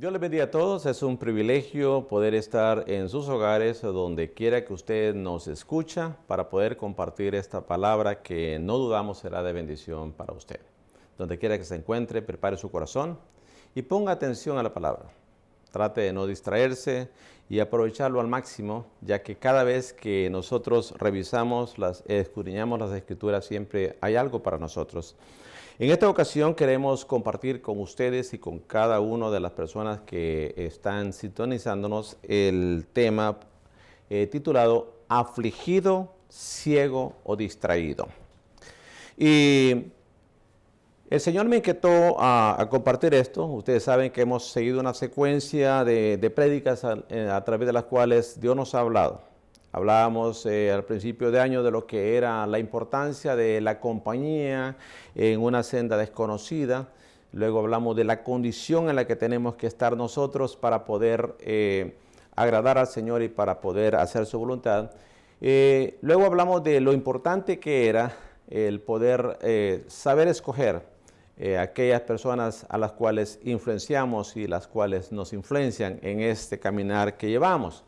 Dios les bendiga a todos. Es un privilegio poder estar en sus hogares o donde quiera que usted nos escucha para poder compartir esta palabra que no dudamos será de bendición para usted. Donde quiera que se encuentre, prepare su corazón y ponga atención a la palabra. Trate de no distraerse y aprovecharlo al máximo, ya que cada vez que nosotros revisamos, escudriñamos las Escrituras, siempre hay algo para nosotros. En esta ocasión queremos compartir con ustedes y con cada una de las personas que están sintonizándonos el tema titulado Afligido, ciego o distraído. Y el Señor me inquietó a compartir esto. Ustedes saben que hemos seguido una secuencia de prédicas a través de las cuales Dios nos ha hablado. Hablábamos al principio de año de lo que era la importancia de la compañía en una senda desconocida. Luego hablamos de la condición en la que tenemos que estar nosotros para poder agradar al Señor y para poder hacer su voluntad. Luego hablamos de lo importante que era el poder saber escoger aquellas personas a las cuales influenciamos y las cuales nos influencian en este caminar que llevamos.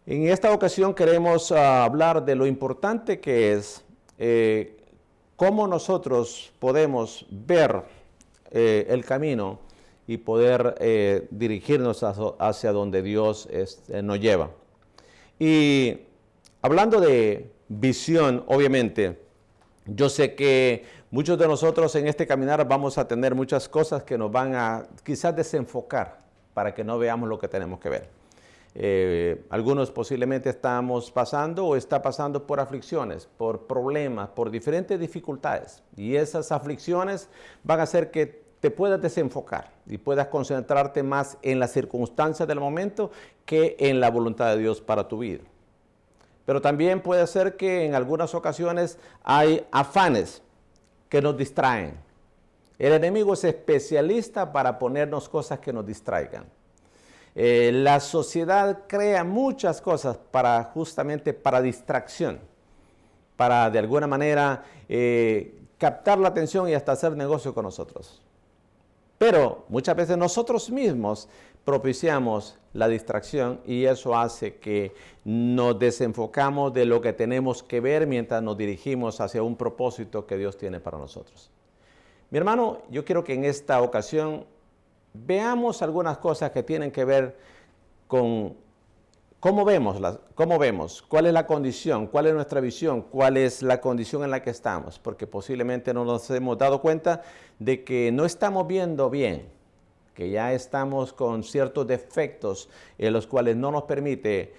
En esta ocasión queremos hablar de lo importante que es cómo nosotros podemos ver el camino y poder dirigirnos hacia donde Dios nos lleva. Y hablando de visión, obviamente, yo sé que muchos de nosotros en este caminar vamos a tener muchas cosas que nos van a quizás desenfocar para que no veamos lo que tenemos que ver. Algunos posiblemente estamos pasando o está pasando por aflicciones, por problemas, por diferentes dificultades. Y esas aflicciones van a hacer que te puedas desenfocar y puedas concentrarte más en las circunstancias del momento que en la voluntad de Dios para tu vida. Pero también puede ser que en algunas ocasiones hay afanes que nos distraen. El enemigo es especialista para ponernos cosas que nos distraigan. La sociedad crea muchas cosas justamente para distracción, para de alguna manera captar la atención y hasta hacer negocio con nosotros. Pero muchas veces nosotros mismos propiciamos la distracción y eso hace que nos desenfocamos de lo que tenemos que ver mientras nos dirigimos hacia un propósito que Dios tiene para nosotros. Mi hermano, yo quiero que en esta ocasión veamos algunas cosas que tienen que ver con cómo vemos, cuál es la condición, cuál es nuestra visión, cuál es la condición en la que estamos, porque posiblemente no nos hemos dado cuenta de que no estamos viendo bien, que ya estamos con ciertos defectos en los cuales no nos permite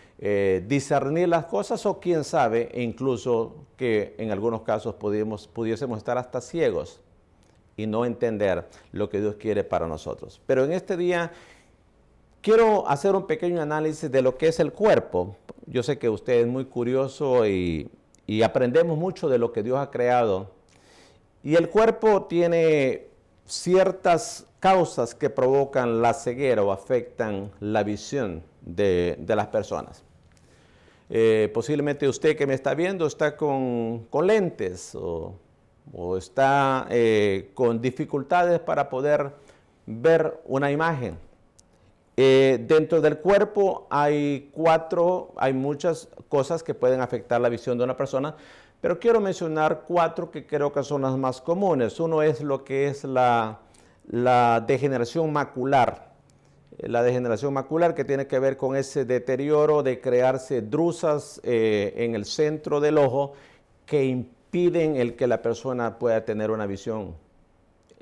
discernir las cosas o quién sabe, incluso que en algunos casos pudiésemos estar hasta ciegos y no entender lo que Dios quiere para nosotros. Pero en este día quiero hacer un pequeño análisis de lo que es el cuerpo. Yo sé que usted es muy curioso y aprendemos mucho de lo que Dios ha creado. Y el cuerpo tiene ciertas causas que provocan la ceguera o afectan la visión de las personas. Posiblemente usted que me está viendo está con lentes o está con dificultades para poder ver una imagen. Dentro del cuerpo hay muchas cosas que pueden afectar la visión de una persona, pero quiero mencionar 4 que creo que son las más comunes. Uno es lo que es la degeneración macular. La degeneración macular que tiene que ver con ese deterioro de crearse drusas en el centro del ojo que impiden el que la persona pueda tener una visión.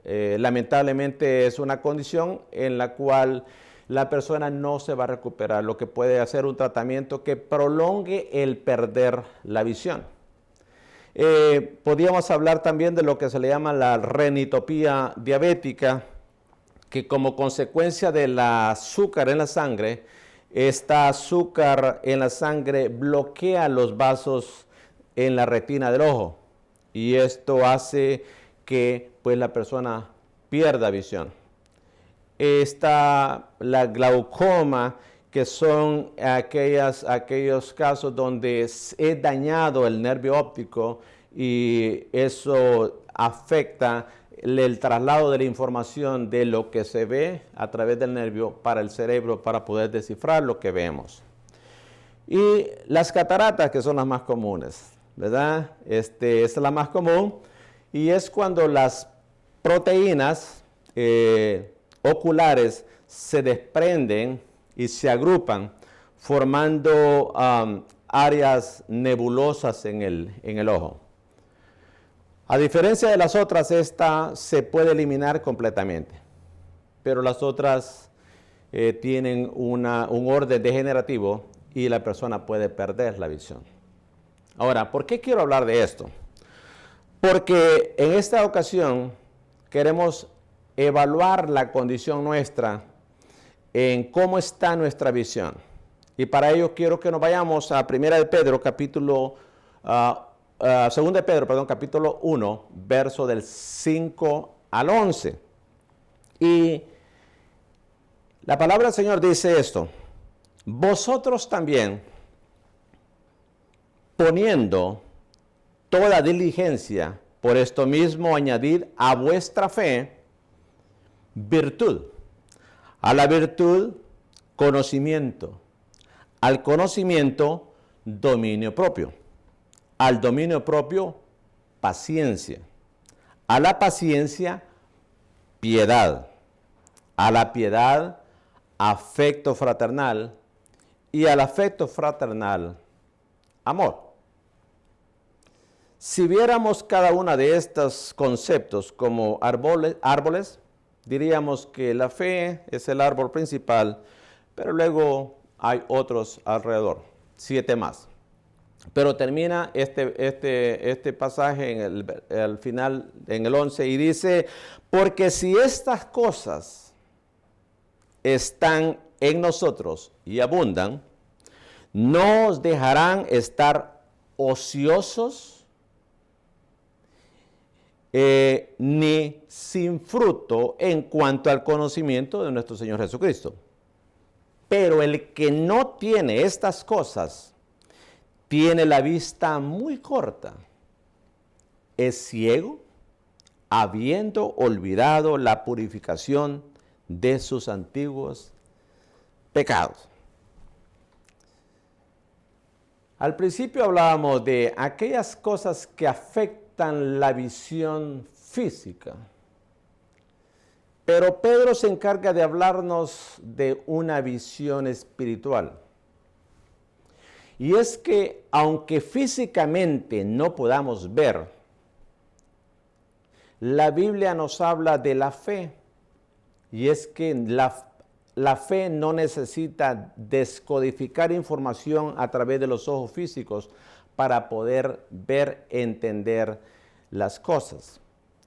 Lamentablemente es una condición en la cual la persona no se va a recuperar, lo que puede hacer un tratamiento que prolongue el perder la visión. Podríamos hablar también de lo que se le llama la renitopía diabética, que como consecuencia del azúcar en la sangre, esta azúcar en la sangre bloquea los vasos en la retina del ojo y esto hace que pues, la persona pierda visión. Está la glaucoma, que son aquellos casos donde es dañado el nervio óptico y eso afecta el traslado de la información de lo que se ve a través del nervio para el cerebro para poder descifrar lo que vemos. Y las cataratas, que son las más comunes, ¿verdad? Esta es la más común y es cuando las proteínas oculares se desprenden y se agrupan formando áreas nebulosas en el ojo. A diferencia de las otras, esta se puede eliminar completamente, pero las otras tienen un orden degenerativo y la persona puede perder la visión. Ahora, ¿por qué quiero hablar de esto? Porque en esta ocasión queremos evaluar la condición nuestra en cómo está nuestra visión. Y para ello quiero que nos vayamos a 2 de Pedro, capítulo 1, verso del 5 al 11. Y la palabra del Señor dice esto: vosotros también, poniendo toda diligencia, por esto mismo añadid a vuestra fe virtud, a la virtud conocimiento, al conocimiento dominio propio, al dominio propio paciencia, a la paciencia piedad, a la piedad afecto fraternal y al afecto fraternal amor. Si viéramos cada uno de estos conceptos como árboles, diríamos que la fe es el árbol principal, pero luego hay otros alrededor, 7 más. Pero termina este pasaje al final, en el 11, y dice: porque si estas cosas están en nosotros y abundan, no os dejarán estar ociosos ni sin fruto en cuanto al conocimiento de nuestro Señor Jesucristo. Pero el que no tiene estas cosas tiene la vista muy corta, es ciego, habiendo olvidado la purificación de sus antiguos pecados. Al principio hablábamos de aquellas cosas que afectan la visión física, pero Pedro se encarga de hablarnos de una visión espiritual. Y es que aunque físicamente no podamos ver, la Biblia nos habla de la fe. Y es que la fe no necesita descodificar información a través de los ojos físicos para poder ver, entender las cosas.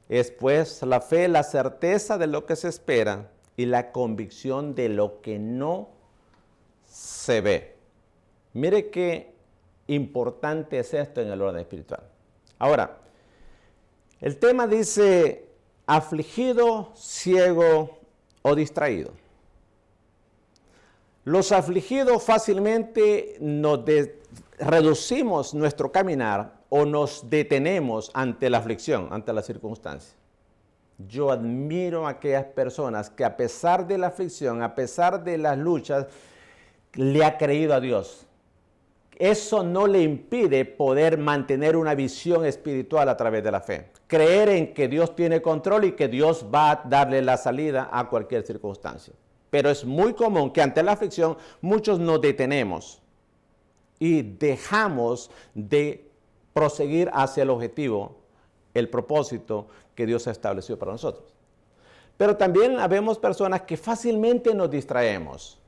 Es pues la fe la certeza de lo que se espera y la convicción de lo que no se ve. Mire qué importante es esto en el orden espiritual. Ahora, el tema dice afligido, ciego o distraído. Los afligidos fácilmente reducimos nuestro caminar o nos detenemos ante la aflicción, ante la circunstancia. Yo admiro a aquellas personas que a pesar de la aflicción, a pesar de las luchas, le ha creído a Dios. Eso no le impide poder mantener una visión espiritual a través de la fe. Creer en que Dios tiene control y que Dios va a darle la salida a cualquier circunstancia. Pero es muy común que ante la aflicción muchos nos detenemos y dejamos de proseguir hacia el objetivo, el propósito que Dios ha establecido para nosotros. Pero también habemos personas que fácilmente nos distraemos.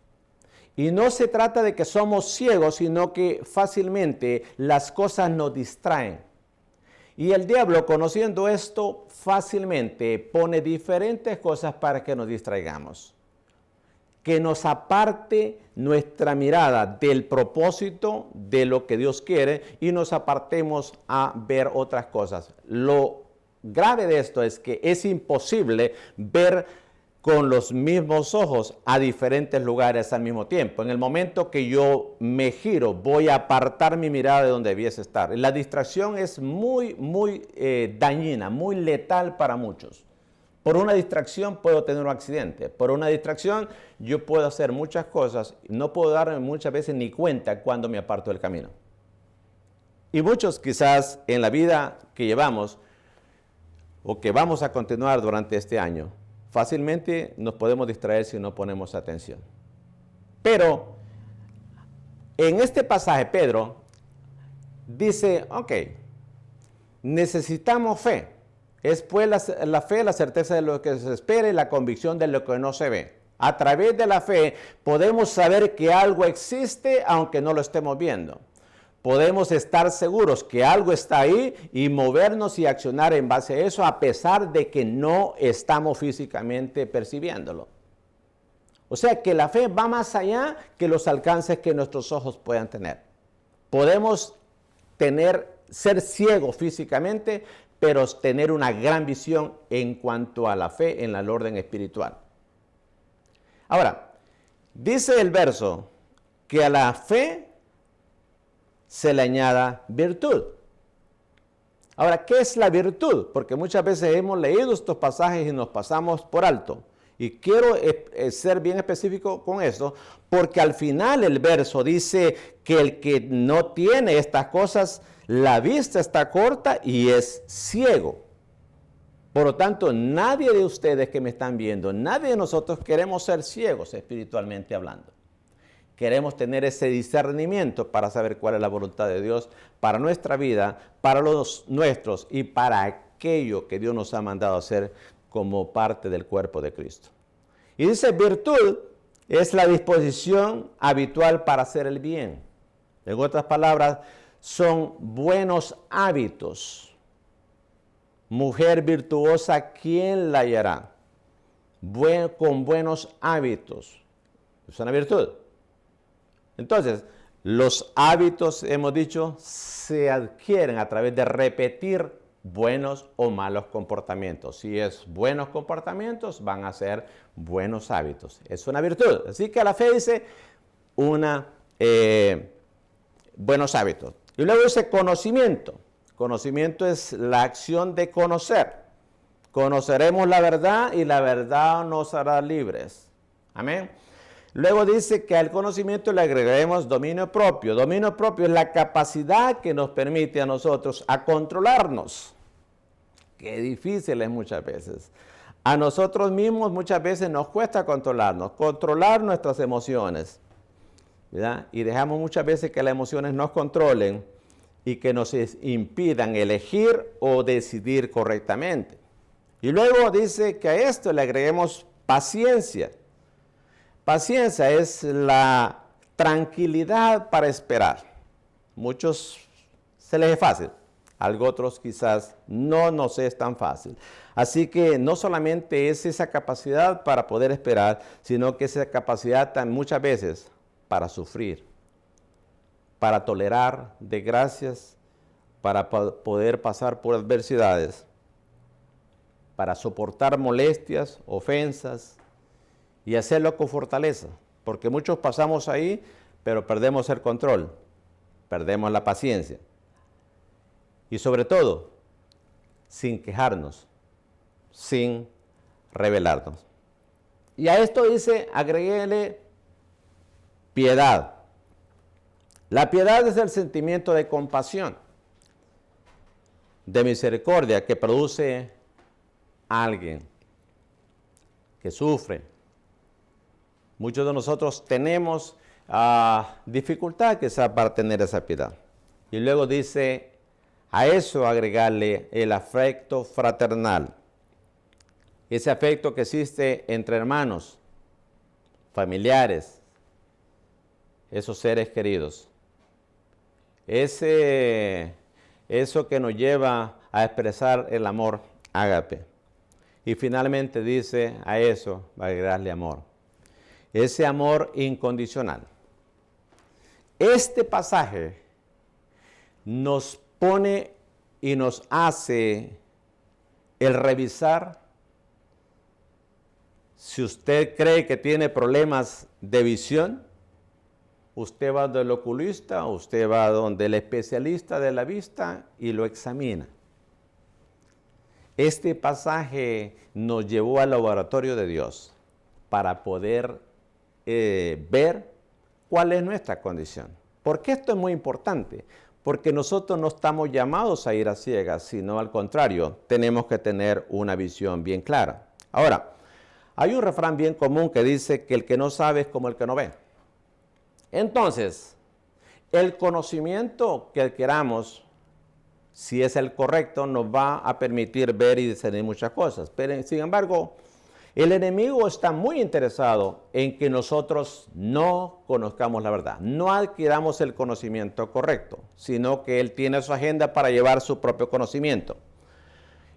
Y no se trata de que somos ciegos, sino que fácilmente las cosas nos distraen. Y el diablo, conociendo esto, fácilmente pone diferentes cosas para que nos distraigamos. Que nos aparte nuestra mirada del propósito de lo que Dios quiere y nos apartemos a ver otras cosas. Lo grave de esto es que es imposible ver con los mismos ojos a diferentes lugares al mismo tiempo. En el momento que yo me giro, voy a apartar mi mirada de donde debiese estar. La distracción es muy dañina, muy letal para muchos. Por una distracción puedo tener un accidente. Por una distracción yo puedo hacer muchas cosas. No puedo darme muchas veces ni cuenta cuando me aparto del camino. Y muchos quizás en la vida que llevamos o que vamos a continuar durante este año, fácilmente nos podemos distraer si no ponemos atención. Pero en este pasaje Pedro dice, ok, necesitamos fe. Es pues la fe, la certeza de lo que se espera y la convicción de lo que no se ve. A través de la fe podemos saber que algo existe aunque no lo estemos viendo. Podemos estar seguros que algo está ahí y movernos y accionar en base a eso a pesar de que no estamos físicamente percibiéndolo. O sea que la fe va más allá que los alcances que nuestros ojos puedan tener. Podemos ser ciegos físicamente, pero tener una gran visión en cuanto a la fe en el orden espiritual. Ahora, dice el verso que a la fe se le añada virtud. Ahora, ¿qué es la virtud? Porque muchas veces hemos leído estos pasajes y nos pasamos por alto. Y quiero ser bien específico con eso, porque al final el verso dice que el que no tiene estas cosas, la vista está corta y es ciego. Por lo tanto, nadie de ustedes que me están viendo, nadie de nosotros queremos ser ciegos espiritualmente hablando. Queremos tener ese discernimiento para saber cuál es la voluntad de Dios para nuestra vida, para los nuestros y para aquello que Dios nos ha mandado a hacer como parte del cuerpo de Cristo. Y dice, virtud es la disposición habitual para hacer el bien. En otras palabras, son buenos hábitos. Mujer virtuosa, ¿quién la hallará? Con buenos hábitos. Es una virtud. Entonces, los hábitos, hemos dicho, se adquieren a través de repetir buenos o malos comportamientos. Si es buenos comportamientos, van a ser buenos hábitos. Es una virtud. Así que la fe dice buenos hábitos. Y luego dice conocimiento. Conocimiento es la acción de conocer. Conoceremos la verdad y la verdad nos hará libres. Amén. Luego dice que al conocimiento le agregaremos dominio propio. Dominio propio es la capacidad que nos permite a nosotros a controlarnos. Qué difícil es muchas veces. A nosotros mismos muchas veces nos cuesta controlarnos, controlar nuestras emociones, ¿verdad? Y dejamos muchas veces que las emociones nos controlen y que nos impidan elegir o decidir correctamente. Y luego dice que a esto le agreguemos paciencia. Paciencia es la tranquilidad para esperar. Muchos se les es fácil, a otros quizás no nos es tan fácil. Así que no solamente es esa capacidad para poder esperar, sino que esa capacidad muchas veces para sufrir, para tolerar desgracias, para poder pasar por adversidades, para soportar molestias, ofensas, y hacerlo con fortaleza, porque muchos pasamos ahí, pero perdemos el control, perdemos la paciencia. Y sobre todo, sin quejarnos, sin rebelarnos. Y a esto dice, agréguele piedad. La piedad es el sentimiento de compasión, de misericordia que produce a alguien que sufre. Muchos de nosotros tenemos dificultad quizás para tener esa piedad. Y luego dice, a eso agregarle el afecto fraternal. Ese afecto que existe entre hermanos, familiares, esos seres queridos. Eso que nos lleva a expresar el amor ágape. Y finalmente dice, a eso agregarle amor. Ese amor incondicional. Este pasaje nos pone y nos hace el revisar si usted cree que tiene problemas de visión. Usted va donde el oculista, usted va donde el especialista de la vista y lo examina. Este pasaje nos llevó al laboratorio de Dios para poder ver cuál es nuestra condición. ¿Por qué esto es muy importante? Porque nosotros no estamos llamados a ir a ciegas, sino al contrario, tenemos que tener una visión bien clara. Ahora, hay un refrán bien común que dice que el que no sabe es como el que no ve. Entonces, el conocimiento que queramos, si es el correcto, nos va a permitir ver y discernir muchas cosas. Pero, sin embargo, el enemigo está muy interesado en que nosotros no conozcamos la verdad, no adquiramos el conocimiento correcto, sino que él tiene su agenda para llevar su propio conocimiento.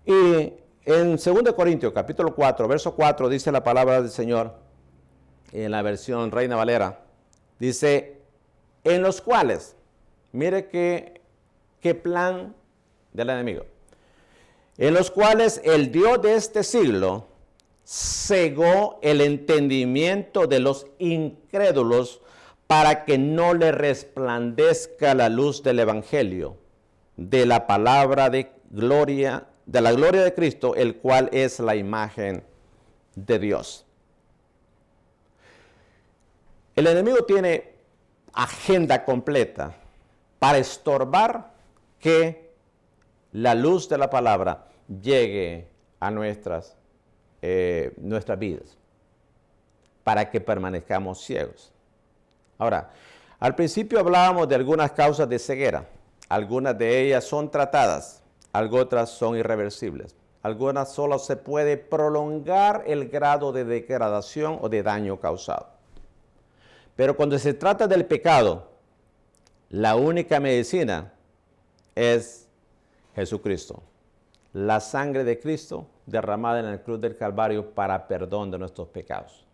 Y en 2 Corintios capítulo 4, verso 4, dice la palabra del Señor, en la versión Reina Valera, dice, en los cuales, mire qué plan del enemigo, en los cuales el Dios de este siglo cegó el entendimiento de los incrédulos para que no le resplandezca la luz del evangelio, de la palabra de gloria, de la gloria de Cristo, el cual es la imagen de Dios. El enemigo tiene agenda completa para estorbar que la luz de la palabra llegue a nuestras vidas, para que permanezcamos ciegos. Ahora, al principio hablábamos de algunas causas de ceguera. Algunas de ellas son tratadas, otras son irreversibles. Algunas solo se puede prolongar el grado de degradación o de daño causado. Pero cuando se trata del pecado, la única medicina es Jesucristo. La sangre de Cristo derramada en la cruz del Calvario para perdón de nuestros pecados.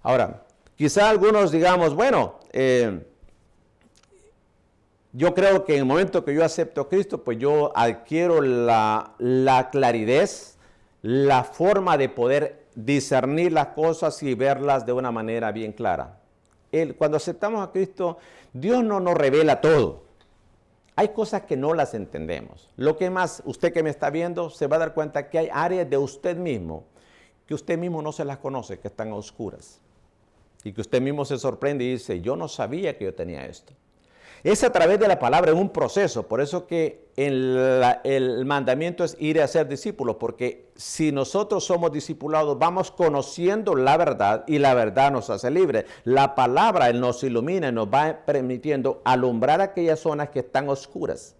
Ahora, quizá algunos digamos, bueno, yo creo que en el momento que yo acepto a Cristo, pues yo adquiero la claridad, la forma de poder discernir las cosas y verlas de una manera bien clara. Cuando aceptamos a Cristo, Dios no nos revela todo. Hay cosas que no las entendemos. Lo que más, usted que me está viendo, se va a dar cuenta que hay áreas de usted mismo que usted mismo no se las conoce, que están oscuras. Y que usted mismo se sorprende y dice, yo no sabía que yo tenía esto. Es a través de la palabra, es un proceso. Por eso que el mandamiento es ir a ser discípulos, porque si nosotros somos discipulados, vamos conociendo la verdad y la verdad nos hace libres. La palabra nos ilumina y nos va permitiendo alumbrar aquellas zonas que están oscuras.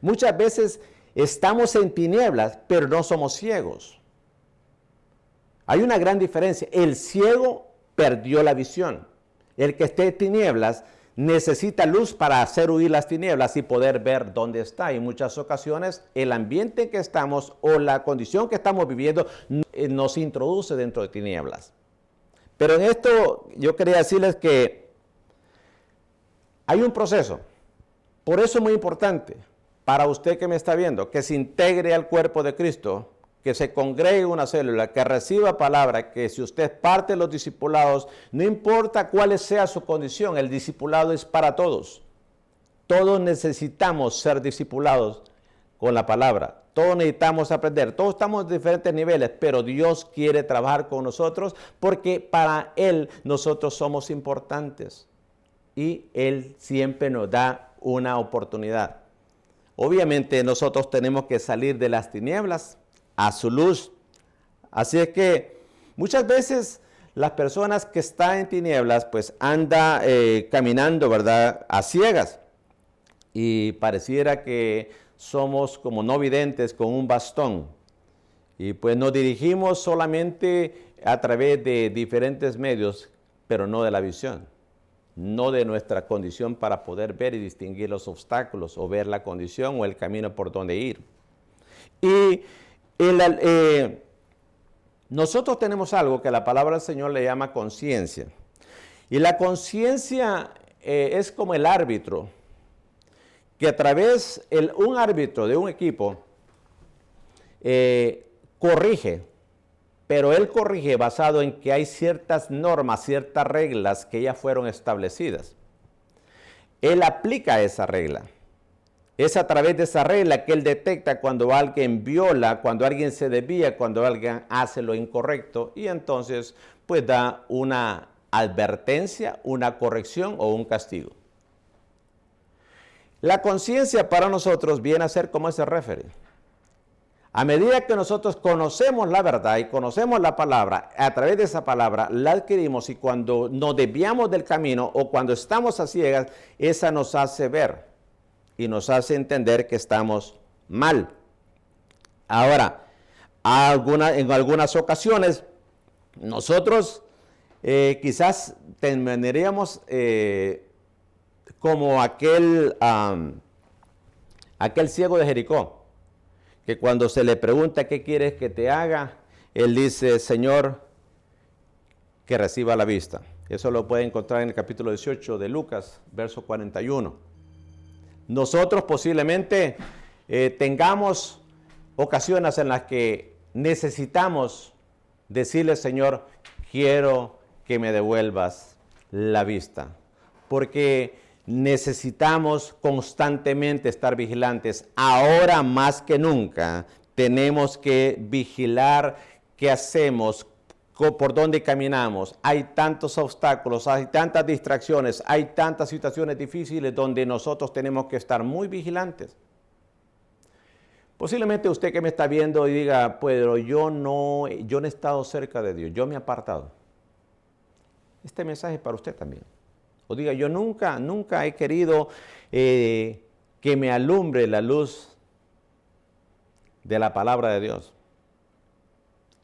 Muchas veces estamos en tinieblas, pero no somos ciegos. Hay una gran diferencia. El ciego perdió la visión. El que esté en tinieblas necesita luz para hacer huir las tinieblas y poder ver dónde está. Y en muchas ocasiones el ambiente en que estamos o la condición que estamos viviendo nos introduce dentro de tinieblas. Pero en esto yo quería decirles que hay un proceso. Por eso es muy importante para usted que me está viendo, que se integre al cuerpo de Cristo, que se congregue una célula, que reciba palabra, que si usted es parte de los discipulados, no importa cuál sea su condición, el discipulado es para todos. Todos necesitamos ser discipulados con la palabra. Todos necesitamos aprender. Todos estamos en diferentes niveles, pero Dios quiere trabajar con nosotros porque para Él nosotros somos importantes. Y Él siempre nos da una oportunidad. Obviamente nosotros tenemos que salir de las tinieblas a su luz. Así es que muchas veces las personas que están en tinieblas pues anda caminando, ¿verdad?, a ciegas. Y pareciera que somos como no videntes con un bastón. Y pues nos dirigimos solamente a través de diferentes medios, pero no de la visión. No de nuestra condición para poder ver y distinguir los obstáculos o ver la condición o el camino por donde ir. Y nosotros tenemos algo que la palabra del Señor le llama conciencia. Y la conciencia es como el árbitro, que a través, un árbitro de un equipo corrige, pero él corrige basado en que hay ciertas normas, ciertas reglas que ya fueron establecidas. Él aplica esa regla. Es a través de esa regla que Él detecta cuando alguien viola, cuando alguien se desvía, cuando alguien hace lo incorrecto y entonces pues da una advertencia, una corrección o un castigo. La conciencia para nosotros viene a ser como ese referee. A medida que nosotros conocemos la verdad y conocemos la palabra, a través de esa palabra la adquirimos y cuando nos desviamos del camino o cuando estamos a ciegas, esa nos hace ver y nos hace entender que estamos mal. Ahora, en algunas ocasiones, nosotros quizás terminaríamos como aquel ciego de Jericó, que cuando se le pregunta qué quieres que te haga, él dice, Señor, que reciba la vista. Eso lo puede encontrar en el capítulo 18 de Lucas, verso 41. Nosotros posiblemente tengamos ocasiones en las que necesitamos decirle, Señor, quiero que me devuelvas la vista. Porque necesitamos constantemente estar vigilantes. Ahora más que nunca tenemos que vigilar qué hacemos, por dónde caminamos. Hay tantos obstáculos, hay tantas distracciones, hay tantas situaciones difíciles donde nosotros tenemos que estar muy vigilantes. Posiblemente usted que me está viendo y diga, pero yo no he estado cerca de Dios, yo me he apartado. Este mensaje es para usted también. O diga, yo nunca he querido que me alumbre la luz de la palabra de Dios.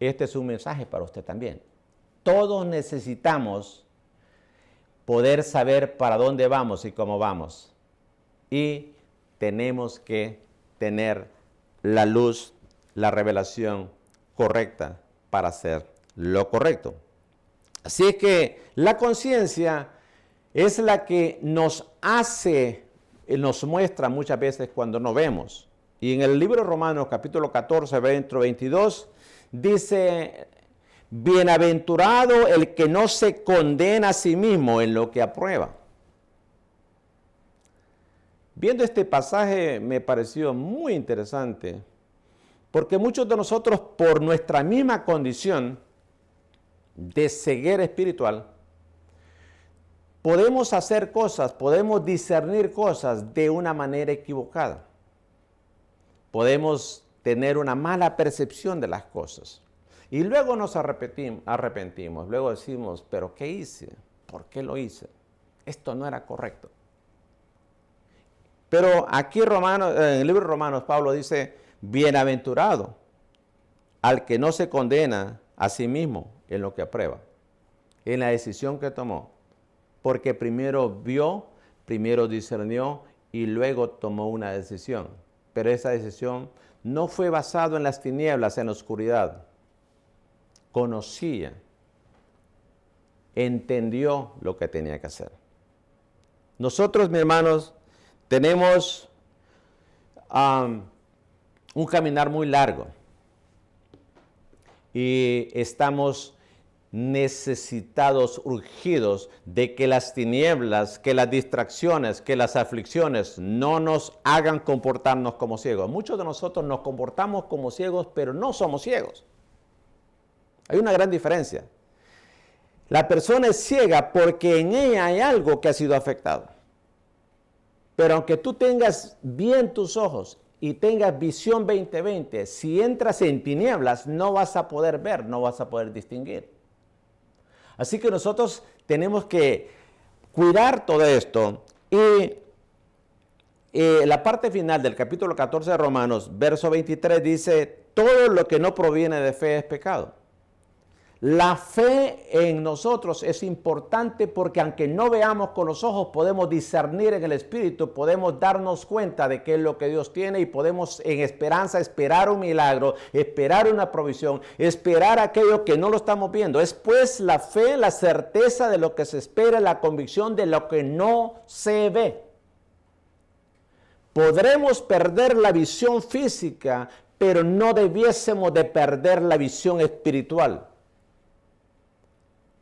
Este es un mensaje para usted también. Todos necesitamos poder saber para dónde vamos y cómo vamos. Y tenemos que tener la luz, la revelación correcta para hacer lo correcto. Así es que la conciencia es la que nos muestra muchas veces cuando no vemos. Y en el libro de Romanos, capítulo 14, verso 22, dice, bienaventurado el que no se condena a sí mismo en lo que aprueba. Viendo este pasaje me pareció muy interesante, porque muchos de nosotros por nuestra misma condición de ceguera espiritual, podemos hacer cosas, podemos discernir cosas de una manera equivocada. Podemos tener una mala percepción de las cosas. Y luego nos arrepentimos, luego decimos, ¿pero qué hice? ¿Por qué lo hice? Esto no era correcto. Pero aquí en el libro de Romanos, Pablo dice, bienaventurado al que no se condena a sí mismo en lo que aprueba, en la decisión que tomó. Porque primero vio, primero discernió y luego tomó una decisión. Pero esa decisión no fue basada en las tinieblas, en la oscuridad. Conocía, entendió lo que tenía que hacer. Nosotros, mis hermanos, tenemos un caminar muy largo y estamos necesitados, urgidos de que las tinieblas, que las distracciones, que las aflicciones no nos hagan comportarnos como ciegos. Muchos de nosotros nos comportamos como ciegos, pero no somos ciegos. Hay una gran diferencia. La persona es ciega porque en ella hay algo que ha sido afectado. Pero aunque tú tengas bien tus ojos y tengas visión 20/20, si entras en tinieblas no vas a poder ver, no vas a poder distinguir. Así que nosotros tenemos que cuidar todo esto y la parte final del capítulo 14 de Romanos, verso 23 dice, todo lo que no proviene de fe es pecado. La fe en nosotros es importante porque aunque no veamos con los ojos, podemos discernir en el Espíritu, podemos darnos cuenta de qué es lo que Dios tiene y podemos en esperanza esperar un milagro, esperar una provisión, esperar aquello que no lo estamos viendo. Es pues la fe, la certeza de lo que se espera, la convicción de lo que no se ve. Podremos perder la visión física, pero no debiésemos de perder la visión espiritual.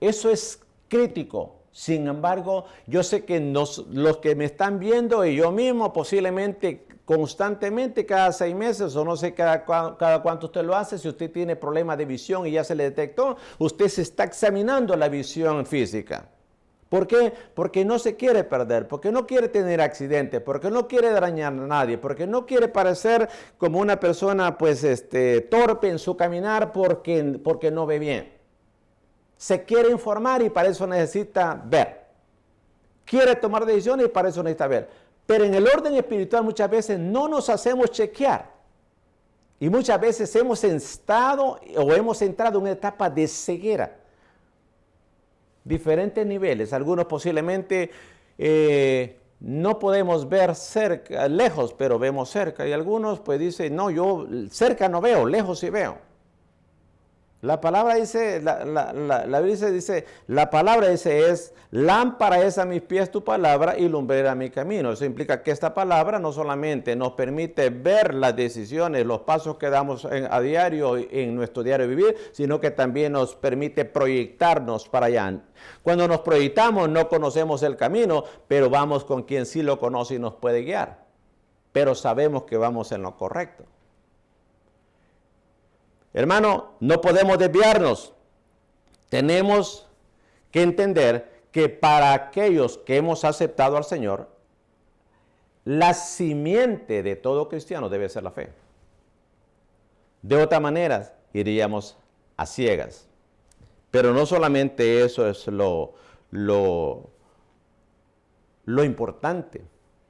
Eso es crítico Sin embargo, yo sé que los que me están viendo y yo mismo posiblemente constantemente cada 6 meses o no sé cada cuánto usted lo hace, si usted tiene problemas de visión y ya se le detectó, usted se está examinando la visión física. ¿Por qué? Porque no se quiere perder, porque no quiere tener accidentes, porque no quiere dañar a nadie, porque no quiere parecer como una persona pues torpe en su caminar porque no ve bien. Se quiere informar y para eso necesita ver. Quiere tomar decisiones y para eso necesita ver. Pero en el orden espiritual muchas veces no nos hacemos chequear. Y muchas veces hemos entrado en una etapa de ceguera. Diferentes niveles. Algunos posiblemente no podemos ver cerca, lejos, pero vemos cerca. Y algunos pues dicen, no, yo cerca no veo, lejos sí veo. La palabra dice, la Biblia dice, la palabra dice es, lámpara es a mis pies tu palabra y lumbrera a mi camino. Eso implica que esta palabra no solamente nos permite ver las decisiones, los pasos que damos a diario en nuestro diario vivir, sino que también nos permite proyectarnos para allá. Cuando nos proyectamos no conocemos el camino, pero vamos con quien sí lo conoce y nos puede guiar. Pero sabemos que vamos en lo correcto. Hermano, no podemos desviarnos. Tenemos que entender que para aquellos que hemos aceptado al Señor, la simiente de todo cristiano debe ser la fe. De otra manera, iríamos a ciegas. Pero no solamente eso es lo importante,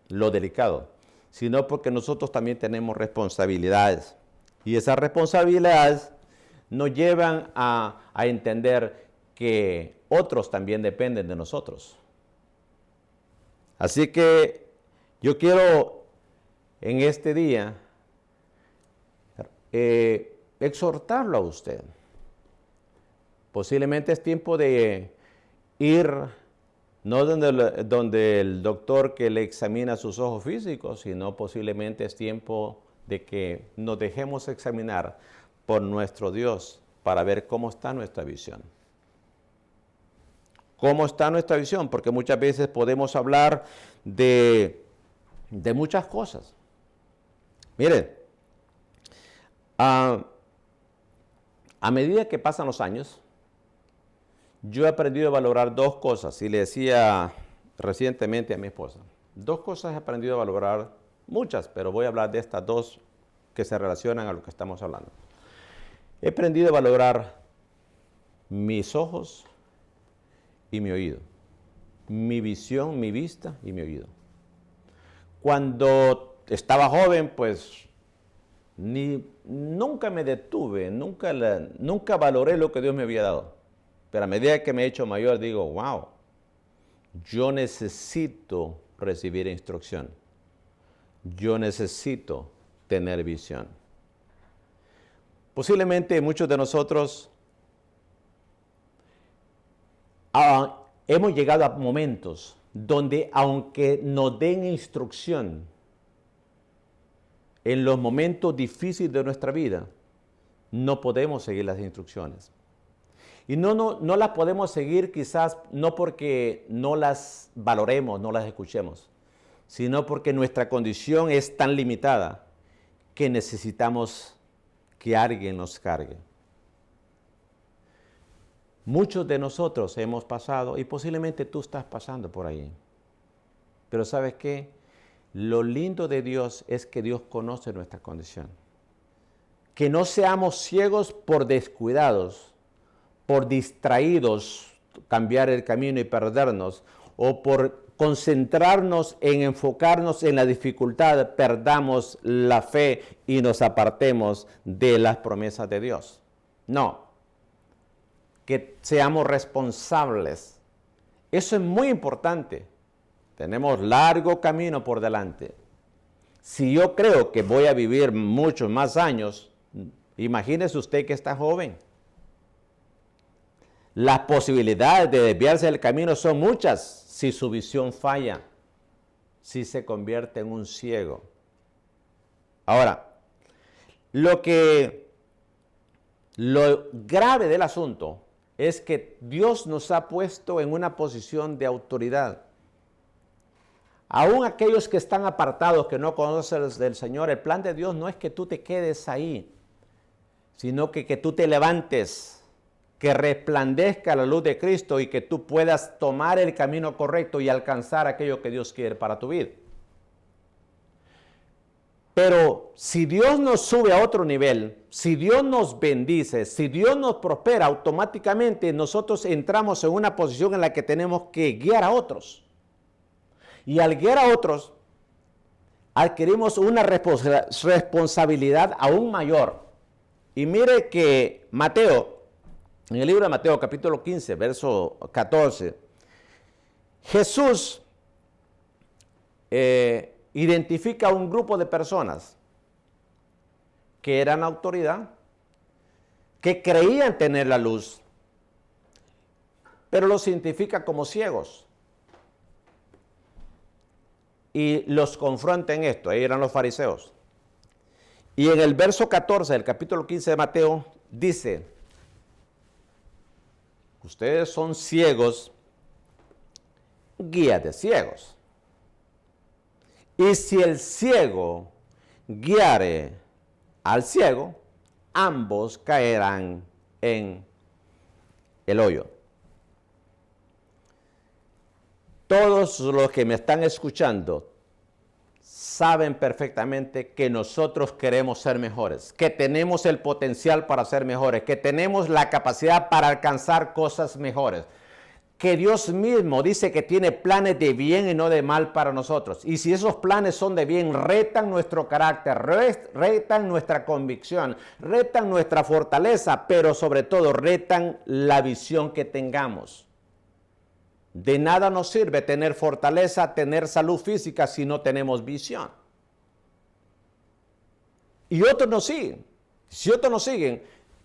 lo delicado, sino porque nosotros también tenemos responsabilidades. Y esas responsabilidades nos llevan a entender que otros también dependen de nosotros. Así que yo quiero en este día exhortarlo a usted. Posiblemente es tiempo de ir, no donde el doctor que le examina sus ojos físicos, sino posiblemente es tiempo de que nos dejemos examinar por nuestro Dios para ver cómo está nuestra visión. ¿Cómo está nuestra visión? Porque muchas veces podemos hablar de muchas cosas. Miren, a medida que pasan los años, yo he aprendido a valorar 2 cosas. Y le decía recientemente a mi esposa, 2 cosas he aprendido a valorar. Muchas, pero voy a hablar de estas 2 que se relacionan a lo que estamos hablando. He aprendido a valorar mis ojos y mi oído. Mi visión, mi vista y mi oído. Cuando estaba joven, pues nunca me detuve, nunca valoré lo que Dios me había dado. Pero a medida que me he hecho mayor, digo, wow, yo necesito recibir instrucción. Yo necesito tener visión. Posiblemente muchos de nosotros hemos llegado a momentos donde aunque nos den instrucción en los momentos difíciles de nuestra vida, no podemos seguir las instrucciones. Y no las podemos seguir quizás no porque no las valoremos, no las escuchemos, sino porque nuestra condición es tan limitada que necesitamos que alguien nos cargue. Muchos de nosotros hemos pasado, y posiblemente tú estás pasando por ahí. Pero ¿sabes qué? Lo lindo de Dios es que Dios conoce nuestra condición. Que no seamos ciegos por descuidados, por distraídos, cambiar el camino y perdernos, o por concentrarnos en enfocarnos en la dificultad, perdamos la fe y nos apartemos de las promesas de Dios. No, que seamos responsables. Eso es muy importante. Tenemos largo camino por delante. Si yo creo que voy a vivir muchos más años, imagínese usted que está joven. Las posibilidades de desviarse del camino son muchas si su visión falla, si se convierte en un ciego. Ahora, lo grave del asunto es que Dios nos ha puesto en una posición de autoridad. Aún aquellos que están apartados, que no conocen del Señor, el plan de Dios no es que tú te quedes ahí, sino que tú te levantes, que resplandezca la luz de Cristo y que tú puedas tomar el camino correcto y alcanzar aquello que Dios quiere para tu vida. Pero si Dios nos sube a otro nivel, si Dios nos bendice, si Dios nos prospera, automáticamente nosotros entramos en una posición en la que tenemos que guiar a otros. Y al guiar a otros, adquirimos una responsabilidad aún mayor. Y mire que Mateo, en el libro de Mateo, capítulo 15, verso 14, Jesús identifica a un grupo de personas que eran autoridad, que creían tener la luz, pero los identifica como ciegos. Y los confronta en esto, ahí eran los fariseos. Y en el verso 14 del capítulo 15 de Mateo dice, ustedes son ciegos, guías de ciegos. Y si el ciego guiare al ciego, ambos caerán en el hoyo. Todos los que me están escuchando saben perfectamente que nosotros queremos ser mejores, que tenemos el potencial para ser mejores, que tenemos la capacidad para alcanzar cosas mejores, que Dios mismo dice que tiene planes de bien y no de mal para nosotros. Y si esos planes son de bien, retan nuestro carácter, retan nuestra convicción, retan nuestra fortaleza, pero sobre todo retan la visión que tengamos. De nada nos sirve tener fortaleza, tener salud física si no tenemos visión. Y otros nos siguen. Si otros nos siguen,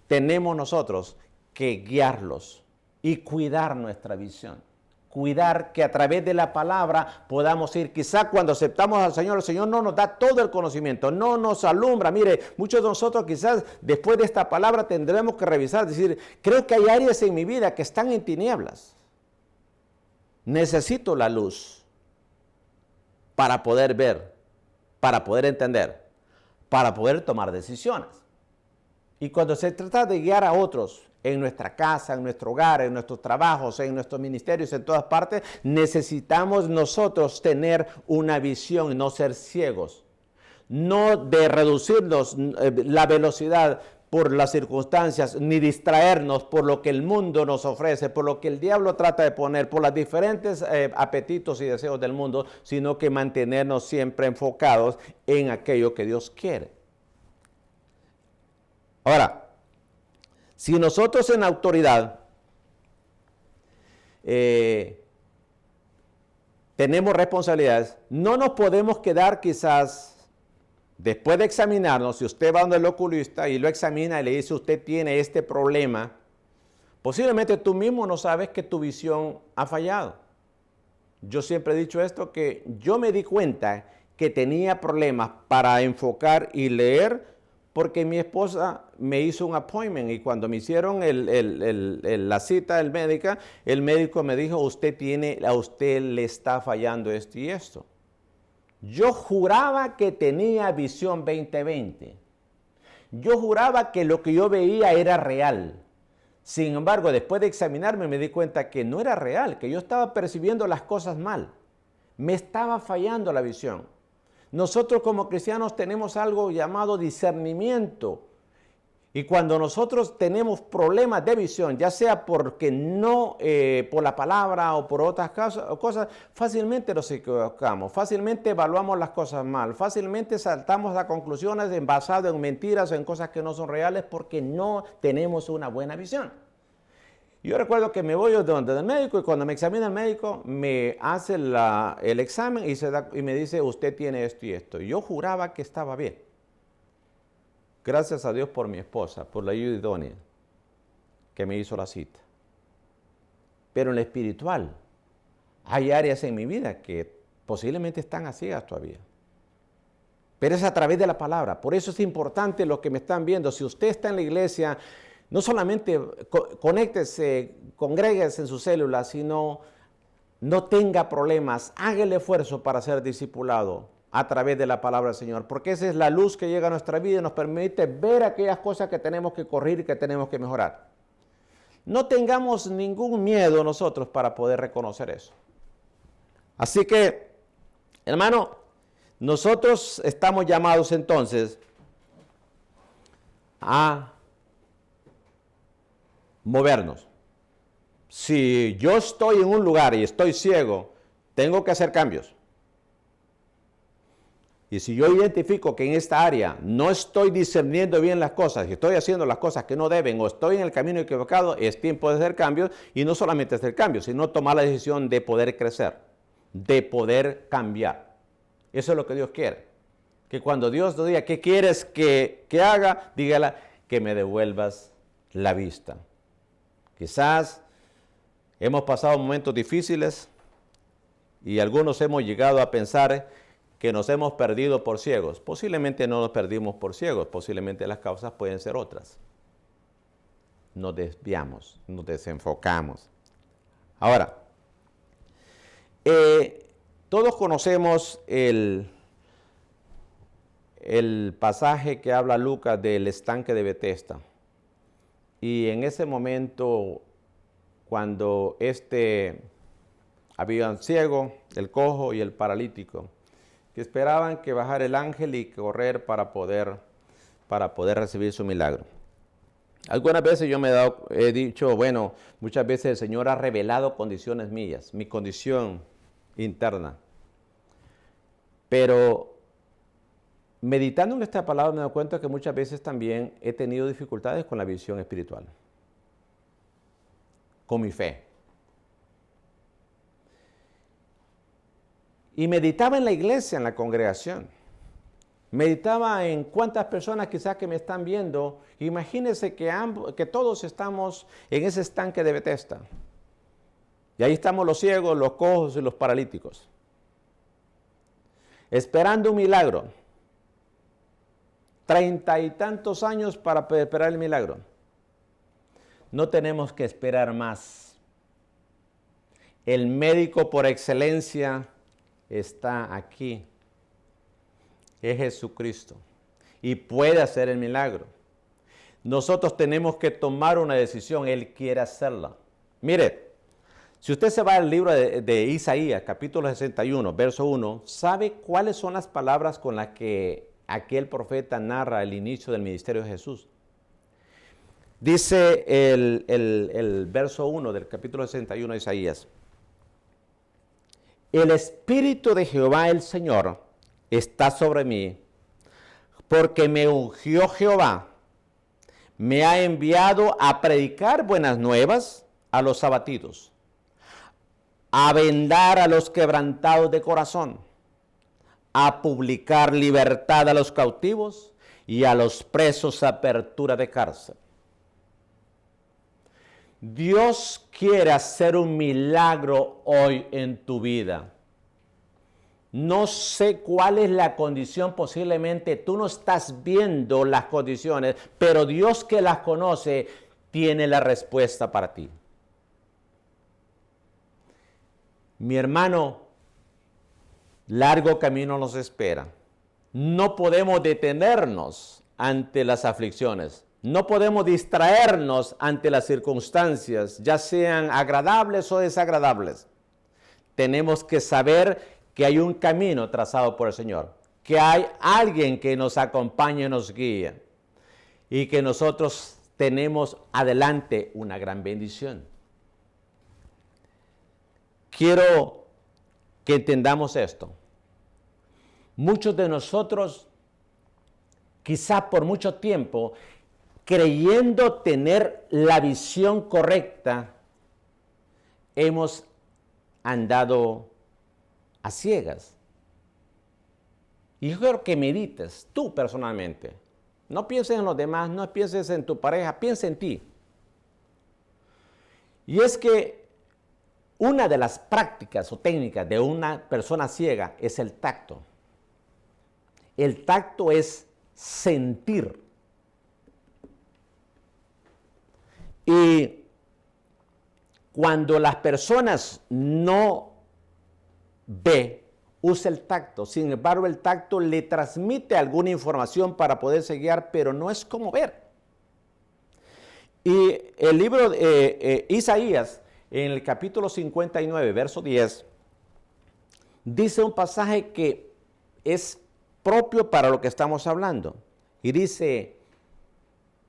tenemos nosotros que guiarlos y cuidar nuestra visión. Cuidar que a través de la palabra podamos ir. Quizá cuando aceptamos al Señor, el Señor no nos da todo el conocimiento, no nos alumbra. Mire, muchos de nosotros quizás después de esta palabra tendremos que revisar, decir, creo que hay áreas en mi vida que están en tinieblas. Necesito la luz para poder ver, para poder entender, para poder tomar decisiones. Y cuando se trata de guiar a otros en nuestra casa, en nuestro hogar, en nuestros trabajos, en nuestros ministerios, en todas partes, necesitamos nosotros tener una visión y no ser ciegos. No de reducirnos la velocidad por las circunstancias, ni distraernos por lo que el mundo nos ofrece, por lo que el diablo trata de poner, por los diferentes apetitos y deseos del mundo, sino que mantenernos siempre enfocados en aquello que Dios quiere. Ahora, si nosotros en autoridad tenemos responsabilidades, no nos podemos quedar quizás. Después de examinarnos, si usted va donde el oculista y lo examina y le dice, usted tiene este problema, posiblemente tú mismo no sabes que tu visión ha fallado. Yo siempre he dicho esto, que yo me di cuenta que tenía problemas para enfocar y leer porque mi esposa me hizo un appointment y cuando me hicieron la cita del médico, el médico me dijo, a usted le está fallando esto y esto. Yo juraba que tenía visión 20/20. Yo juraba que lo que yo veía era real. Sin embargo, después de examinarme me di cuenta que no era real, que yo estaba percibiendo las cosas mal. Me estaba fallando la visión. Nosotros como cristianos tenemos algo llamado discernimiento. Y cuando nosotros tenemos problemas de visión, ya sea porque no, por la palabra o por otras cosas, fácilmente nos equivocamos, fácilmente evaluamos las cosas mal, fácilmente saltamos a conclusiones basadas en mentiras o en cosas que no son reales porque no tenemos una buena visión. Yo recuerdo que me voy donde el médico y cuando me examina el médico me hace el examen y me dice, usted tiene esto y esto. Y yo juraba que estaba bien. Gracias a Dios por mi esposa, por la ayuda idónea que me hizo la cita. Pero en lo espiritual, hay áreas en mi vida que posiblemente están ciegas todavía. Pero es a través de la palabra. Por eso es importante lo que me están viendo. Si usted está en la iglesia, No solamente conéctese, congréguese en su célula, sino no tenga problemas, haga el esfuerzo para ser discipulado a través de la palabra del Señor, porque esa es la luz que llega a nuestra vida y nos permite ver aquellas cosas que tenemos que corregir y que tenemos que mejorar. No tengamos ningún miedo nosotros para poder reconocer eso. Así que, hermano, nosotros estamos llamados entonces a movernos. Si yo estoy en un lugar y estoy ciego, tengo que hacer cambios. Y si yo identifico que en esta área no estoy discerniendo bien las cosas, y estoy haciendo las cosas que no deben, o estoy en el camino equivocado, es tiempo de hacer cambios, y no solamente hacer cambios, sino tomar la decisión de poder crecer, de poder cambiar. Eso es lo que Dios quiere. Que cuando Dios nos diga, ¿qué quieres que haga? Dígale, que me devuelvas la vista. Quizás hemos pasado momentos difíciles y algunos hemos llegado a pensar que nos hemos perdido por ciegos. Posiblemente no nos perdimos por ciegos, posiblemente las causas pueden ser otras. Nos desviamos, nos desenfocamos. Ahora, todos conocemos el pasaje que habla Lucas del estanque de Betesda. Y en ese momento, cuando había un ciego, el cojo y el paralítico, que esperaban que bajara el ángel y correr para poder recibir su milagro. Algunas veces yo he dicho, bueno, muchas veces el Señor ha revelado condiciones mías, mi condición interna. Pero meditando en esta palabra me doy cuenta que muchas veces también he tenido dificultades con la visión espiritual, con mi fe. Y meditaba en la iglesia, en la congregación. Meditaba en cuántas personas quizás que me están viendo. Imagínense que todos estamos en ese estanque de Betesda. Y ahí estamos los ciegos, los cojos y los paralíticos. Esperando un milagro. 30 y tantos años para esperar el milagro. No tenemos que esperar más. El médico por excelencia está aquí. Es Jesucristo. Y puede hacer el milagro. Nosotros tenemos que tomar una decisión. Él quiere hacerla. Mire, si usted se va al libro de Isaías, capítulo 61, verso 1, ¿sabe cuáles son las palabras con las que aquel profeta narra el inicio del ministerio de Jesús? Dice el verso 1 del capítulo 61 de Isaías: el Espíritu de Jehová el Señor está sobre mí, porque me ungió Jehová, me ha enviado a predicar buenas nuevas a los abatidos, a vendar a los quebrantados de corazón, a publicar libertad a los cautivos y a los presos apertura de cárcel. Dios quiere hacer un milagro hoy en tu vida. No sé cuál es la condición, posiblemente tú no estás viendo las condiciones, pero Dios que las conoce tiene la respuesta para ti. Mi hermano, largo camino nos espera. No podemos detenernos ante las aflicciones. No podemos distraernos ante las circunstancias, ya sean agradables o desagradables. Tenemos que saber que hay un camino trazado por el Señor, que hay alguien que nos acompaña y nos guía, y que nosotros tenemos adelante una gran bendición. Quiero que entendamos esto. Muchos de nosotros, quizá por mucho tiempo, creyendo tener la visión correcta, hemos andado a ciegas. Y yo quiero que medites tú personalmente. No pienses en los demás, no pienses en tu pareja, piensa en ti. Y es que una de las prácticas o técnicas de una persona ciega es el tacto. El tacto es sentir. Y cuando las personas no ve, usa el tacto. Sin embargo, el tacto le transmite alguna información para poderse guiar, pero no es como ver. Y el libro de Isaías, en el capítulo 59, verso 10, dice un pasaje que es propio para lo que estamos hablando. Y dice,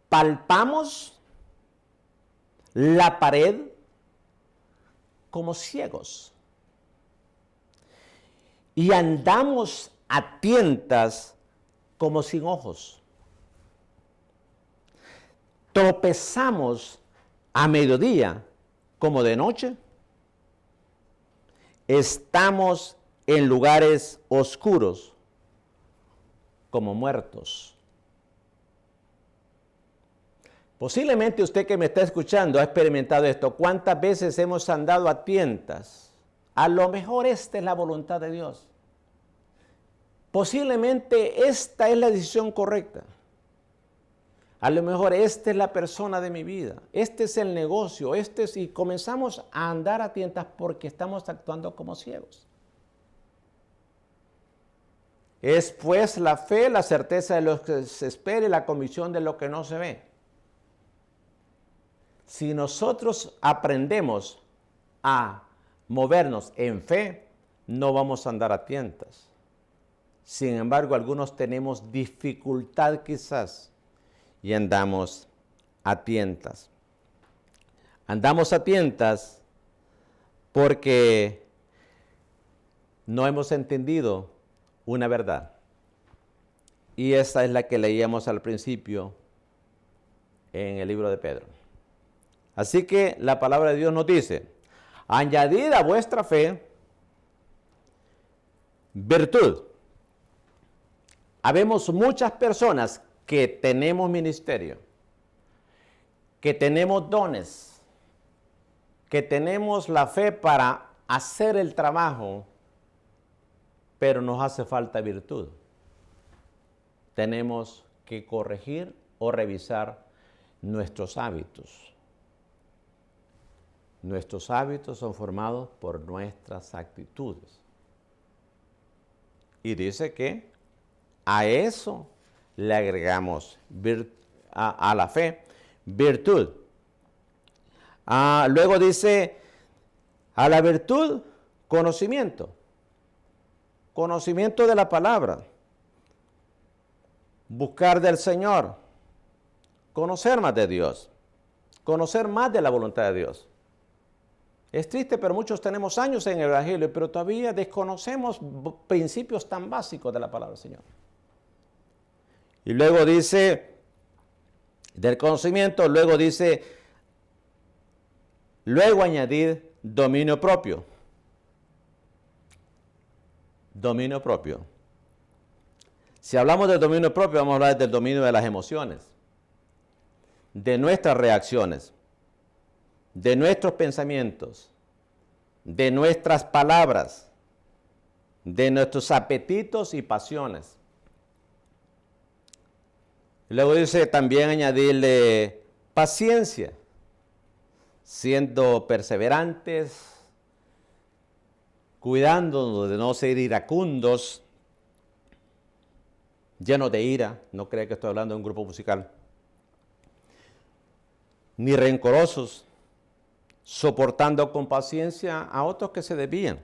palpamos la pared como ciegos y andamos a tientas como sin ojos. Tropezamos a mediodía como de noche. Estamos en lugares oscuros como muertos. Posiblemente usted que me está escuchando ha experimentado esto. ¿Cuántas veces hemos andado a tientas? A lo mejor esta es la voluntad de Dios. Posiblemente esta es la decisión correcta. A lo mejor esta es la persona de mi vida. Este es el negocio. Y comenzamos a andar a tientas porque estamos actuando como ciegos. Es pues la fe, la certeza de lo que se espera y la convicción de lo que no se ve. Si nosotros aprendemos a movernos en fe, no vamos a andar a tientas. Sin embargo, algunos tenemos dificultad quizás y andamos a tientas. Andamos a tientas porque no hemos entendido una verdad. Y esta es la que leíamos al principio en el libro de Pedro. Así que la palabra de Dios nos dice, añadid a vuestra fe virtud. Habemos muchas personas que tenemos ministerio, que tenemos dones, que tenemos la fe para hacer el trabajo, pero nos hace falta virtud. Tenemos que corregir o revisar nuestros hábitos. Nuestros hábitos son formados por nuestras actitudes. Y dice que a eso le agregamos a la fe virtud. Luego dice, a la virtud, conocimiento. Conocimiento de la palabra. Buscar del Señor. Conocer más de Dios. Conocer más de la voluntad de Dios. Es triste, pero muchos tenemos años en el Evangelio, pero todavía desconocemos principios tan básicos de la palabra del Señor. Y luego dice, del conocimiento, luego dice, luego añadir dominio propio. Dominio propio. Si hablamos del dominio propio, vamos a hablar del dominio de las emociones, de nuestras reacciones, de nuestros pensamientos, de nuestras palabras, de nuestros apetitos y pasiones. Luego dice también añadirle paciencia, siendo perseverantes, cuidándonos de no ser iracundos, llenos de ira, no crea que estoy hablando de un grupo musical, ni rencorosos, soportando con paciencia a otros que se desvían.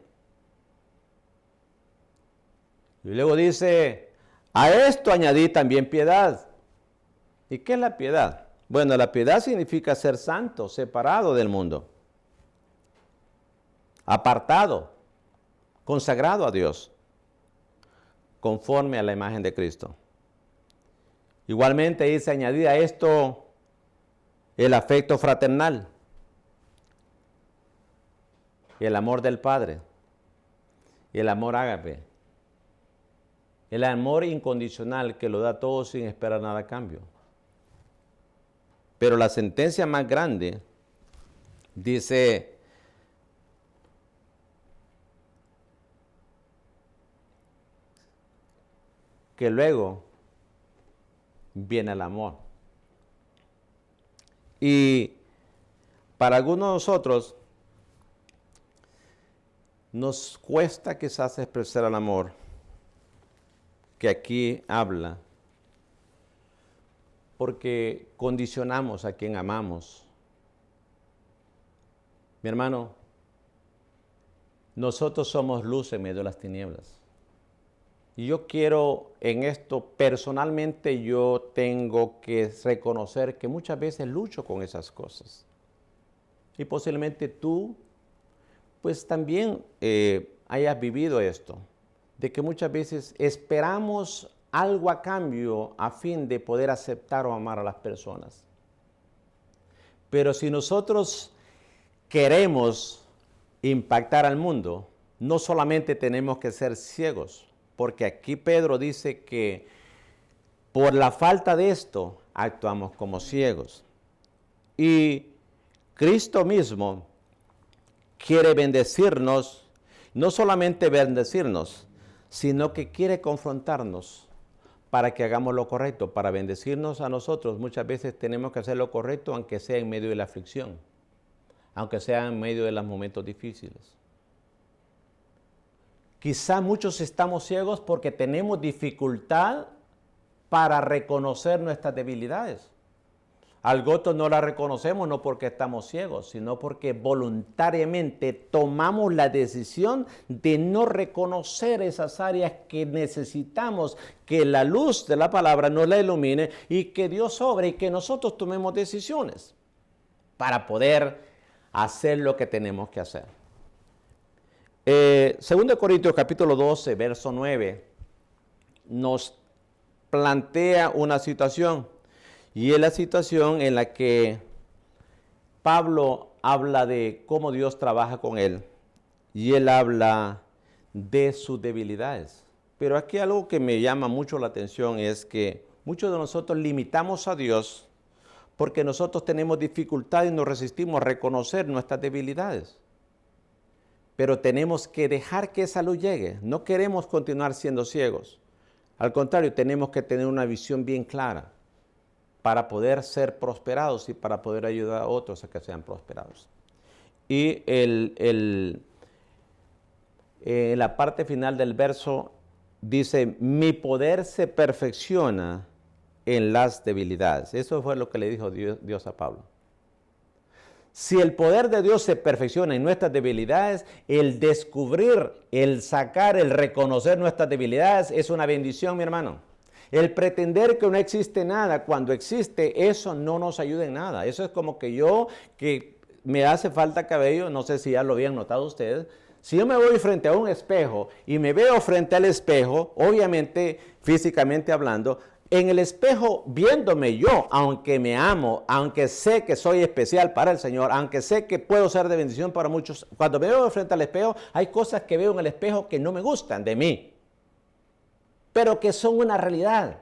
Y luego dice, a esto añadí también piedad. ¿Y qué es la piedad? Bueno, la piedad significa ser santo, separado del mundo, apartado, consagrado a Dios, conforme a la imagen de Cristo. Igualmente dice añadir a esto el afecto fraternal, el amor del Padre, el amor ágape, el amor incondicional que lo da todo sin esperar nada a cambio. Pero la sentencia más grande dice, que luego viene el amor. Y para algunos de nosotros nos cuesta quizás expresar el amor que aquí habla, porque condicionamos a quien amamos. Mi hermano, nosotros somos luz en medio de las tinieblas. Y yo quiero en esto, personalmente yo tengo que reconocer que muchas veces lucho con esas cosas. Y posiblemente tú, pues también hayas vivido esto, de que muchas veces esperamos algo a cambio a fin de poder aceptar o amar a las personas. Pero si nosotros queremos impactar al mundo, no solamente tenemos que ser ciegos, porque aquí Pedro dice que por la falta de esto actuamos como ciegos. Y Cristo mismo quiere bendecirnos, no solamente bendecirnos, sino que quiere confrontarnos para que hagamos lo correcto. Para bendecirnos a nosotros muchas veces tenemos que hacer lo correcto, aunque sea en medio de la aflicción, aunque sea en medio de los momentos difíciles. Quizá muchos estamos ciegos porque tenemos dificultad para reconocer nuestras debilidades. Algunos no las reconocemos no porque estamos ciegos, sino porque voluntariamente tomamos la decisión de no reconocer esas áreas que necesitamos que la luz de la palabra nos la ilumine y que Dios obre y que nosotros tomemos decisiones para poder hacer lo que tenemos que hacer. 2 Corintios capítulo 12, verso 9, nos plantea una situación, y es la situación en la que Pablo habla de cómo Dios trabaja con él, y él habla de sus debilidades. Pero aquí algo que me llama mucho la atención es que muchos de nosotros limitamos a Dios porque nosotros tenemos dificultad y nos resistimos a reconocer nuestras debilidades. Pero tenemos que dejar que esa luz llegue. No queremos continuar siendo ciegos. Al contrario, tenemos que tener una visión bien clara para poder ser prosperados y para poder ayudar a otros a que sean prosperados. Y en la parte final del verso dice, mi poder se perfecciona en las debilidades. Eso fue lo que le dijo Dios a Pablo. Si el poder de Dios se perfecciona en nuestras debilidades, el descubrir, el sacar, el reconocer nuestras debilidades es una bendición, mi hermano. El pretender que no existe nada cuando existe, eso no nos ayuda en nada. Eso es como que me hace falta cabello, no sé si ya lo habían notado ustedes. Si yo me voy frente a un espejo y me veo frente al espejo, obviamente, físicamente hablando, en el espejo, viéndome yo, aunque me amo, aunque sé que soy especial para el Señor, aunque sé que puedo ser de bendición para muchos, cuando me veo frente al espejo, hay cosas que veo en el espejo que no me gustan de mí, pero que son una realidad.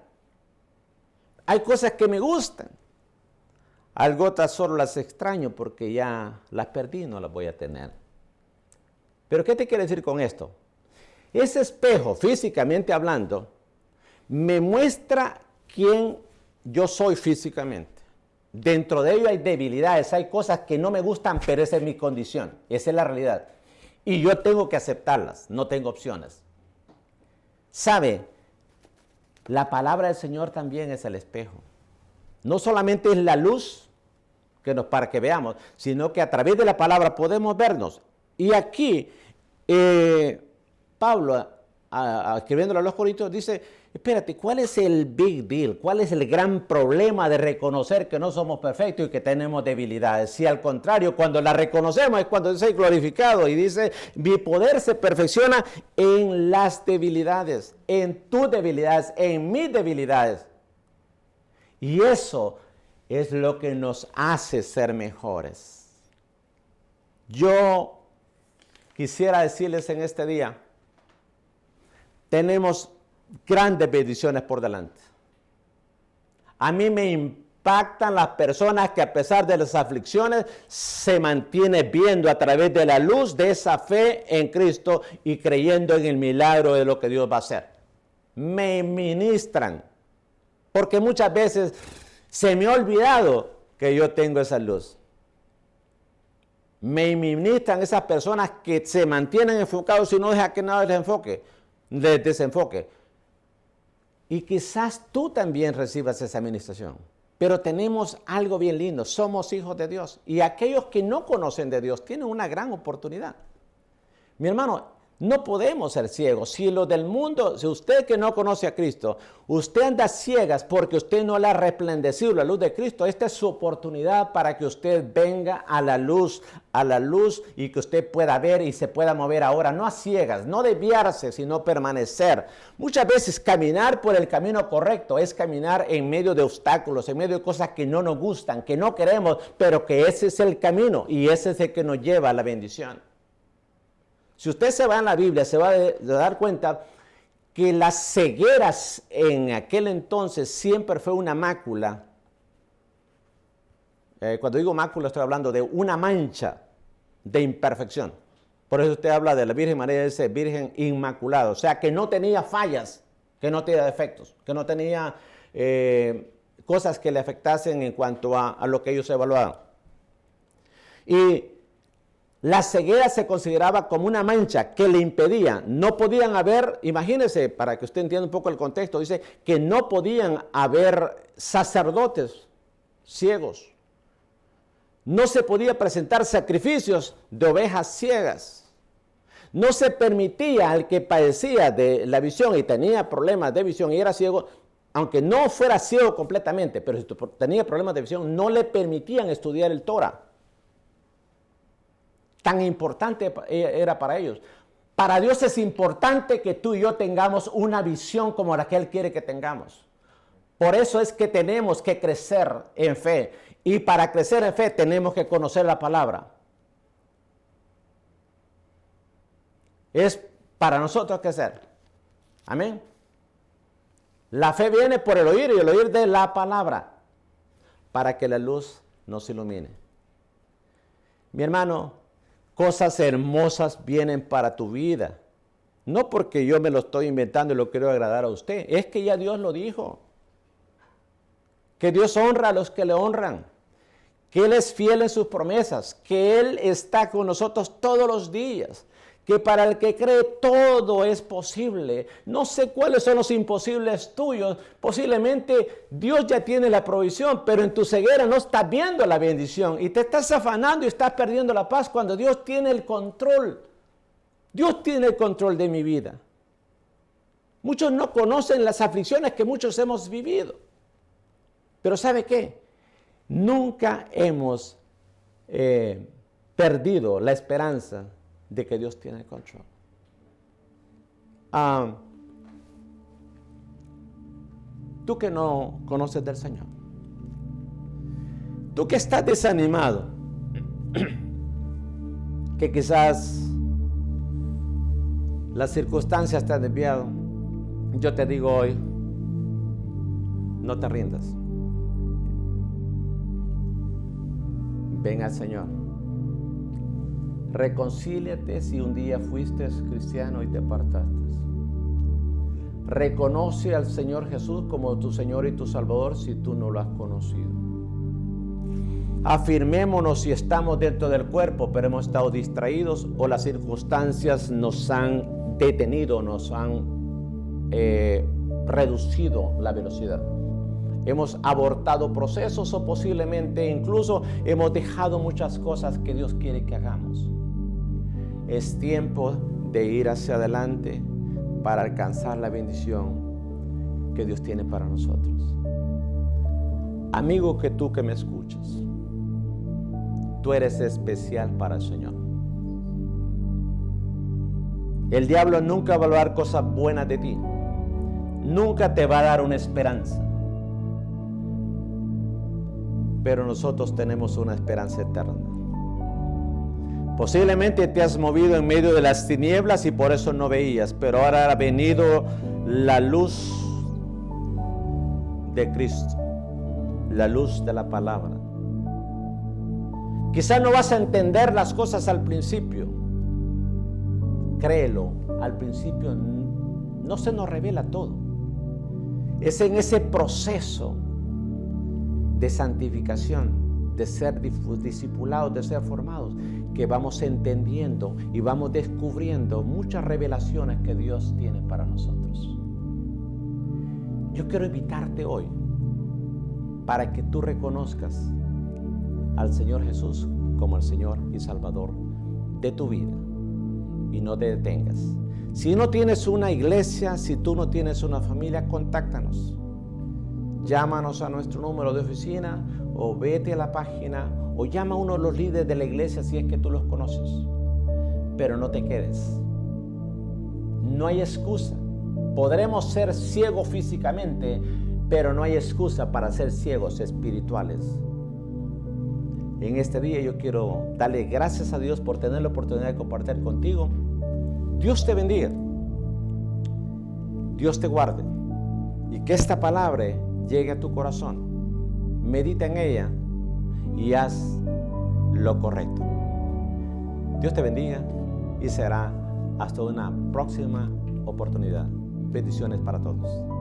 Hay cosas que me gustan. Algo otras solo las extraño porque ya las perdí, no las voy a tener. Pero ¿qué te quiere decir con esto? Ese espejo, físicamente hablando, me muestra quién yo soy físicamente. Dentro de ello hay debilidades, hay cosas que no me gustan, pero esa es mi condición, esa es la realidad. Y yo tengo que aceptarlas, no tengo opciones. ¿Sabe? La palabra del Señor también es el espejo. No solamente es la luz para que veamos, sino que a través de la palabra podemos vernos. Y aquí Pablo, escribiéndole a los Corintios, dice, espérate, ¿cuál es el big deal? ¿Cuál es el gran problema de reconocer que no somos perfectos y que tenemos debilidades? Si al contrario, cuando la reconocemos es cuando dice glorificado y dice, mi poder se perfecciona en las debilidades, en tus debilidades, en mis debilidades. Y eso es lo que nos hace ser mejores. Yo quisiera decirles en este día, tenemos grandes bendiciones por delante. A mí me impactan las personas que a pesar de las aflicciones se mantienen viendo a través de la luz de esa fe en Cristo y creyendo en el milagro de lo que Dios va a hacer. Me ministran, porque muchas veces se me ha olvidado que yo tengo esa luz. Me ministran esas personas que se mantienen enfocados y no dejan que nada les desenfoque. Y quizás tú también recibas esa administración. Pero tenemos algo bien lindo, somos hijos de Dios. Y aquellos que no conocen de Dios tienen una gran oportunidad. Mi hermano, no podemos ser ciegos. Si lo del mundo, si usted que no conoce a Cristo, usted anda ciegas porque usted no le ha resplandecido la luz de Cristo, esta es su oportunidad para que usted venga a la luz y que usted pueda ver y se pueda mover ahora, no a ciegas, no desviarse, sino permanecer. Muchas veces caminar por el camino correcto es caminar en medio de obstáculos, en medio de cosas que no nos gustan, que no queremos, pero que ese es el camino y ese es el que nos lleva a la bendición. Si usted se va en la Biblia, se va a dar cuenta que las cegueras en aquel entonces siempre fue una mácula. Cuando digo mácula estoy hablando de una mancha de imperfección. Por eso usted habla de la Virgen María, dice Virgen Inmaculada. O sea, que no tenía fallas, que no tenía defectos, que no tenía cosas que le afectasen en cuanto a lo que ellos evaluaban. Y la ceguera se consideraba como una mancha que le impedía, no podían haber, imagínense, para que usted entienda un poco el contexto, dice que no podían haber sacerdotes ciegos. No se podía presentar sacrificios de ovejas ciegas. No se permitía al que padecía de la visión y tenía problemas de visión y era ciego, aunque no fuera ciego completamente, pero si tenía problemas de visión, no le permitían estudiar el Torah. Tan importante era para ellos. Para Dios es importante que tú y yo tengamos una visión como la que Él quiere que tengamos. Por eso es que tenemos que crecer en fe. Y para crecer en fe tenemos que conocer la palabra. Es para nosotros crecer. Amén. La fe viene por el oír y el oír de la palabra. Para que la luz nos ilumine. Mi hermano, cosas hermosas vienen para tu vida. No porque yo me lo estoy inventando y lo quiero agradar a usted. Es que ya Dios lo dijo. Que Dios honra a los que le honran. Que Él es fiel en sus promesas. Que Él está con nosotros todos los días. Que para el que cree todo es posible. No sé cuáles son los imposibles tuyos. Posiblemente Dios ya tiene la provisión, pero en tu ceguera no estás viendo la bendición y te estás afanando y estás perdiendo la paz cuando Dios tiene el control. Dios tiene el control de mi vida. Muchos no conocen las aflicciones que muchos hemos vivido. Pero ¿sabe qué? Nunca hemos perdido la esperanza de que Dios tiene el control. Tú que no conoces del Señor, tú que estás desanimado, que quizás las circunstancias te han desviado, yo te digo hoy, no te rindas. Ven al Señor. Reconcíliate si un día fuiste cristiano y te apartaste. Reconoce al Señor Jesús como tu Señor y tu Salvador si tú no lo has conocido. Afirmémonos si estamos dentro del cuerpo, pero hemos estado distraídos o las circunstancias nos han detenido, nos han reducido la velocidad. Hemos abortado procesos o posiblemente incluso hemos dejado muchas cosas que Dios quiere que hagamos. Es tiempo de ir hacia adelante para alcanzar la bendición que Dios tiene para nosotros. Amigo que tú que me escuchas, tú eres especial para el Señor. El diablo nunca va a hablar cosas buenas de ti. Nunca te va a dar una esperanza. Pero nosotros tenemos una esperanza eterna. Posiblemente te has movido en medio de las tinieblas y por eso no veías, pero ahora ha venido la luz de Cristo, la luz de la palabra. Quizás no vas a entender las cosas al principio. Créelo, al principio no se nos revela todo. Es en ese proceso de santificación, de ser discipulados, de ser formados, que vamos entendiendo y vamos descubriendo muchas revelaciones que Dios tiene para nosotros. Yo quiero invitarte hoy para que tú reconozcas al Señor Jesús como el Señor y Salvador de tu vida y no te detengas. Si no tienes una iglesia, si tú no tienes una familia, contáctanos. Llámanos a nuestro número de oficina o vete a la página o llama a uno de los líderes de la iglesia si es que tú los conoces. Pero no te quedes. No hay excusa. Podremos ser ciegos físicamente, pero no hay excusa para ser ciegos espirituales. En este día yo quiero darle gracias a Dios por tener la oportunidad de compartir contigo. Dios te bendiga. Dios te guarde. Y que esta palabra llegue a tu corazón. Medita en ella y haz lo correcto. Dios te bendiga y será hasta una próxima oportunidad. Bendiciones para todos.